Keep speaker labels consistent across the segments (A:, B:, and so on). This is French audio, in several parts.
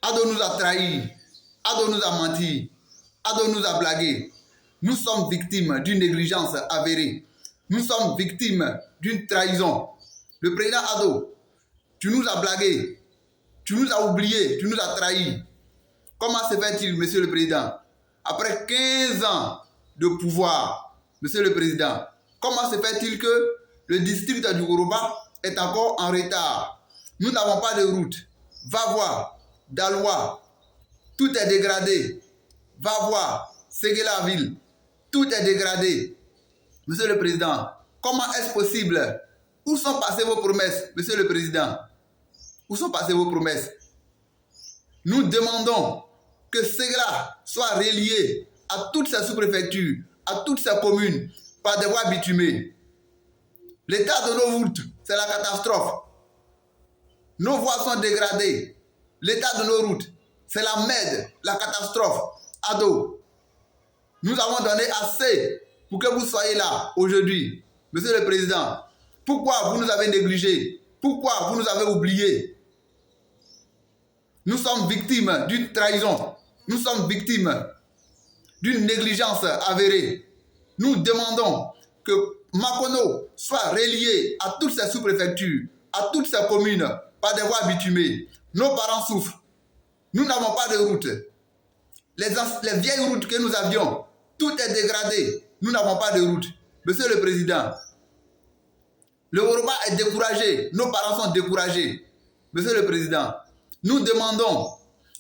A: Ado nous a trahis. Ado nous a menti. Ado nous a blagué. Nous sommes victimes d'une négligence avérée. Nous sommes victimes d'une trahison. Le président Ado, tu nous as blagué. Tu nous as oubliés. Tu nous as trahis. Comment se fait-il, monsieur le président, après 15 ans de pouvoir, monsieur le président, comment se fait-il que le district du Yoruba est encore en retard? Nous n'avons pas de route. Va voir Daloa, tout est dégradé. Va voir Séguéla-Ville, tout est dégradé. Monsieur le président, comment est-ce possible? Où sont passées vos promesses, monsieur le président? Où sont passées vos promesses? Nous demandons que Séguéla soit relié à toutes ces sous-préfectures, à toutes ces communes, par des voies bitumées. L'état de nos routes, c'est la catastrophe. Nos voies sont dégradées. L'état de nos routes, c'est la merde, la catastrophe. Ado, nous avons donné assez pour que vous soyez là aujourd'hui. Monsieur le président, pourquoi vous nous avez négligés? Pourquoi vous nous avez oubliés? Nous sommes victimes d'une trahison. Nous sommes victimes d'une négligence avérée. Nous demandons que Makono soit relié à toutes ces sous-préfectures, à toutes ces communes, par des voies bitumées. Nos parents souffrent. Nous n'avons pas de route. Les vieilles routes que nous avions, tout est dégradé. Nous n'avons pas de route. Monsieur le président, le Yoruba est découragé. Nos parents sont découragés. Monsieur le président, nous demandons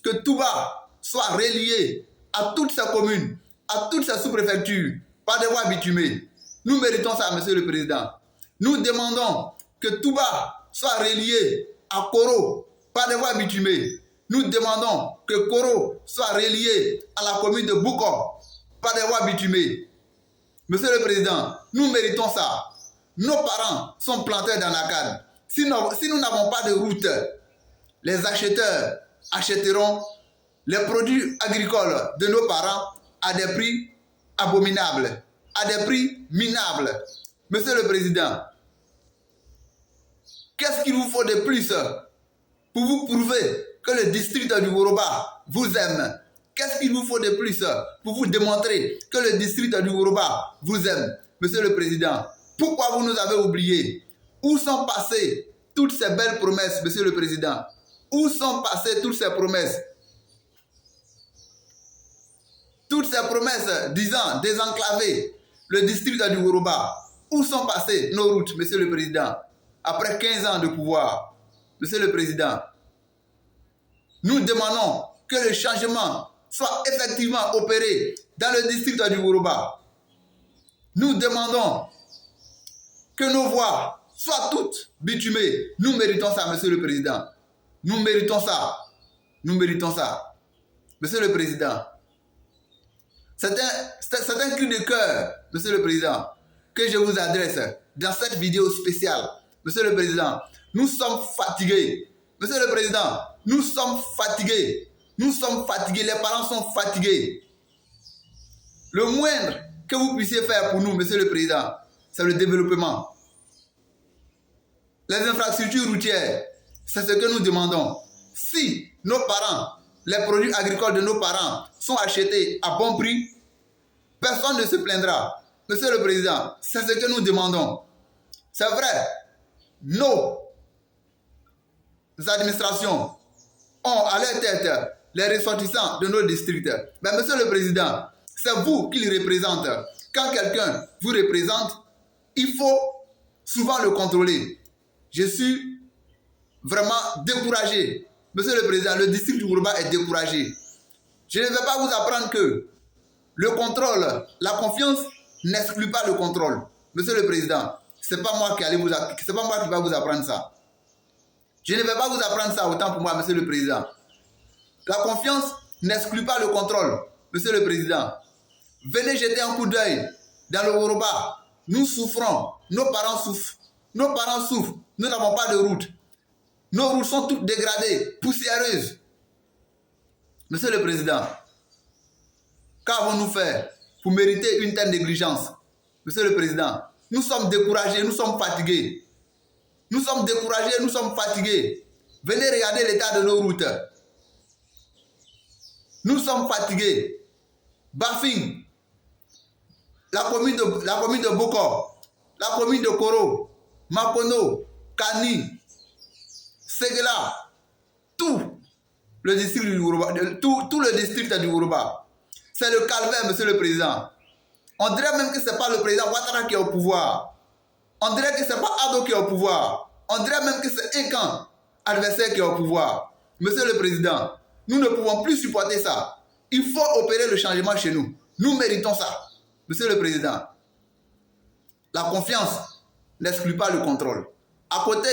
A: que Touba soit relié à toutes ces communes, à toutes ces sous-préfectures, par des voies bitumées. Nous méritons ça, monsieur le président. Nous demandons que Touba soit relié à Koro, par des voies bitumées. Nous demandons que Koro soit relié à la commune de Bouko, par des voies bitumées. Monsieur le président, nous méritons ça. Nos parents sont planteurs dans la canne. Si nous n'avons pas de route, les acheteurs achèteront les produits agricoles de nos parents à des prix abominables, à des prix minables. Monsieur le président, qu'est-ce qu'il vous faut de plus pour vous prouver que le district du Yoruba vous aime? Qu'est-ce qu'il vous faut de plus pour vous démontrer que le district du Yoruba vous aime? Monsieur le président, pourquoi vous nous avez oubliés? Où sont passées toutes ces belles promesses, monsieur le président? Où sont passées toutes ces promesses? Toutes ces promesses disant désenclaver le district du Yoruba. Où sont passées nos routes, monsieur le président? Après 15 ans de pouvoir, monsieur le président, nous demandons que le changement soit effectivement opéré dans le district du Yoruba. Nous demandons que nos voies soient toutes bitumées. Nous méritons ça, monsieur le président. Nous méritons ça. Nous méritons ça. Monsieur le président, c'est un cri de cœur, monsieur le président, que je vous adresse dans cette vidéo spéciale. Monsieur le président, nous sommes fatigués. Monsieur le président, nous sommes fatigués. Nous sommes fatigués. Les parents sont fatigués. Le moindre que vous puissiez faire pour nous, monsieur le président, c'est le développement. Les infrastructures routières, c'est ce que nous demandons. Si nos parents, les produits agricoles de nos parents sont achetés à bon prix, personne ne se plaindra. Monsieur le président, c'est ce que nous demandons. C'est vrai, nos administrations ont à leur tête les ressortissants de nos districts. Mais monsieur le président, c'est vous qui les représentez. Quand quelqu'un vous représente, il faut souvent le contrôler. Je suis vraiment découragé. Monsieur le président, le district du Yoruba est découragé. Je ne vais pas vous apprendre que le contrôle, la confiance n'exclut pas le contrôle. Monsieur le président, c'est pas moi qui va vous apprendre ça. Je ne vais pas vous apprendre ça autant pour moi, monsieur le président. La confiance n'exclut pas le contrôle, monsieur le président. Venez jeter un coup d'œil dans le Yoruba. Nous souffrons, nos parents souffrent. Nos parents souffrent, nous n'avons pas de route. Nos routes sont toutes dégradées, poussiéreuses. Monsieur le président, qu'avons-nous fait pour mériter une telle négligence? Monsieur le président, nous sommes découragés, nous sommes fatigués. Nous sommes découragés, nous sommes fatigués. Venez regarder l'état de nos routes. Nous sommes fatigués. Bafing, la commune de Boko, la commune de Koro, Makono, Kani, Segela, tout le district du Yoruba, tout le district du Yoruba. C'est le calvaire, monsieur le président. On dirait même que ce n'est pas le président Ouattara qui est au pouvoir. On dirait que ce n'est pas Ado qui est au pouvoir. On dirait même que c'est un camp adversaire qui est au pouvoir. Monsieur le président, nous ne pouvons plus supporter ça. Il faut opérer le changement chez nous. Nous méritons ça. Monsieur le président, la confiance n'exclut pas le contrôle. À côté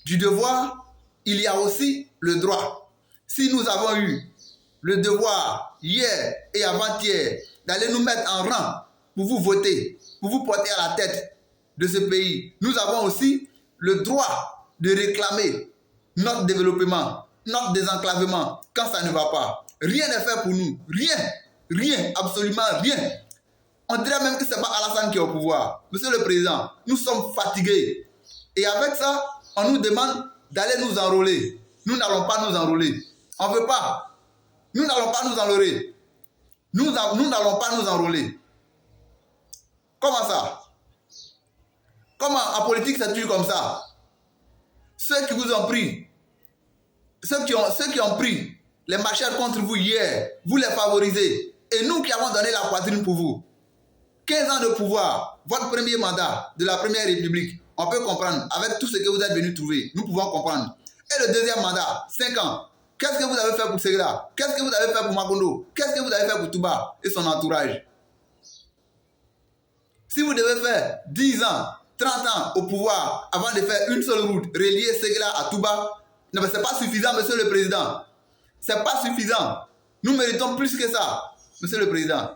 A: du devoir, il y a aussi le droit. Si nous avons eu le devoir hier et avant-hier d'aller nous mettre en rang pour vous voter, pour vous porter à la tête de ce pays, nous avons aussi le droit de réclamer notre développement, notre désenclavement quand ça ne va pas. Rien n'est fait pour nous. Rien, absolument rien. On dirait même que ce n'est pas Alassane qui est au pouvoir. Monsieur le Président, nous sommes fatigués. Et avec ça, on nous demande d'aller nous enrôler. Nous n'allons pas nous enrôler. On ne veut pas. Nous n'allons pas nous enrôler. Nous n'allons pas nous enrôler. Comment ça? Comment en politique c'est toujours comme ça? Ceux qui vous ont pris, ceux qui ont pris les machettes contre vous hier, vous les favorisez. Et nous qui avons donné la poitrine pour vous. 15 ans de pouvoir, votre premier mandat de la Première République, on peut comprendre avec tout ce que vous êtes venu trouver. Nous pouvons comprendre. Et le deuxième mandat, 5 ans. Qu'est-ce que vous avez fait pour Segla? Qu'est-ce que vous avez fait pour Makondo? Qu'est-ce que vous avez fait pour Touba et son entourage? Si vous devez faire 10 ans, 30 ans au pouvoir avant de faire une seule route reliée Segla à Touba, ce n'est pas suffisant, monsieur le président. Ce n'est pas suffisant. Nous méritons plus que ça, monsieur le président.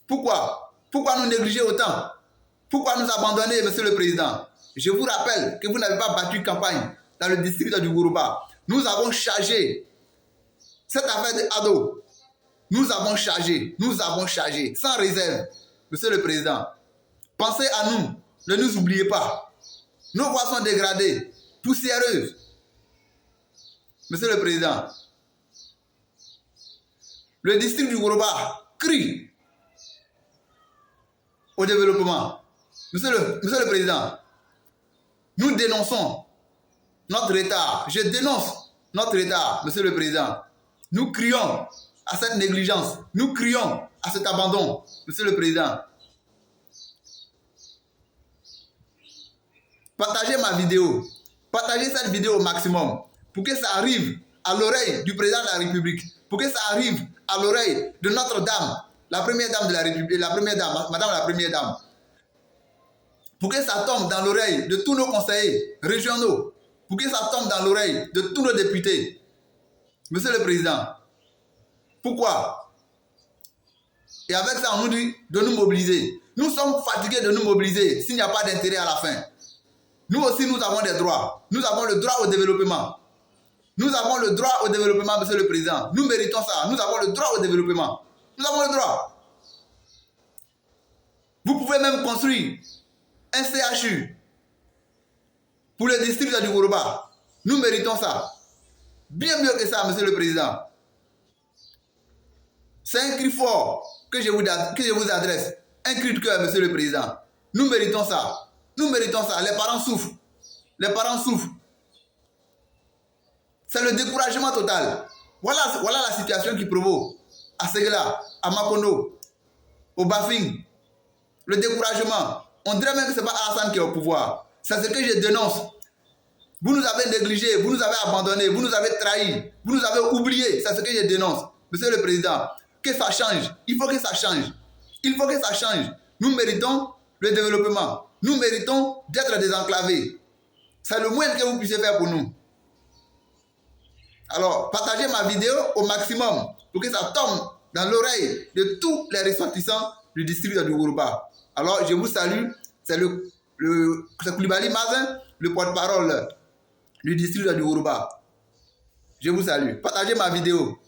A: Pourquoi? Pourquoi nous négliger autant? Pourquoi nous abandonner, monsieur le président? Je vous rappelle que vous n'avez pas battu campagne dans le district du Yoruba. Nous avons chargé cette affaire de Ado. Nous avons chargé, sans réserve, monsieur le président. Pensez à nous, ne nous oubliez pas. Nos voix sont dégradées, poussiéreuses. Monsieur le président, le district du Yoruba crie au développement. Monsieur le président, nous dénonçons notre retard. Je dénonce notre retard, monsieur le président. Nous crions à cette négligence. Nous crions à cet abandon, monsieur le président. Partagez ma vidéo. Partagez cette vidéo au maximum pour que ça arrive à l'oreille du président de la République, pour que ça arrive à l'oreille de notre dame, la première dame de la République, madame la première dame, pour que ça tombe dans l'oreille de tous nos conseillers régionaux, pour que ça tombe dans l'oreille de tous nos députés. Monsieur le Président, pourquoi? Et avec ça, on nous dit de nous mobiliser. Nous sommes fatigués de nous mobiliser s'il n'y a pas d'intérêt à la fin. Nous aussi, nous avons des droits. Nous avons le droit au développement. Nous avons le droit au développement, monsieur le président. Nous méritons ça. Nous avons le droit au développement. Nous avons le droit. Vous pouvez même construire un CHU pour le district du Yoruba. Nous méritons ça. Bien mieux que ça, monsieur le président. C'est un cri fort que je vous adresse. Un cri de cœur, monsieur le président. Nous méritons ça. Nous méritons ça. Les parents souffrent. Les parents souffrent. C'est le découragement total. Voilà la situation qui provoque à Segla, à Makondo, au Bafing. Le découragement. On dirait même que ce n'est pas Alassane qui est au pouvoir. C'est ce que je dénonce. Vous nous avez négligés, vous nous avez abandonnés, vous nous avez trahis, vous nous avez oubliés. C'est ce que je dénonce. Monsieur le Président, que ça change. Il faut que ça change. Il faut que ça change. Nous méritons le développement. Nous méritons d'être désenclavés. C'est le moins que vous puissiez faire pour nous. Alors, partagez ma vidéo au maximum pour que ça tombe dans l'oreille de tous les ressortissants du district du Yoruba. Alors, je vous salue. C'est Koulibaly Mazin, le porte-parole du district du Yoruba. Je vous salue. Partagez ma vidéo.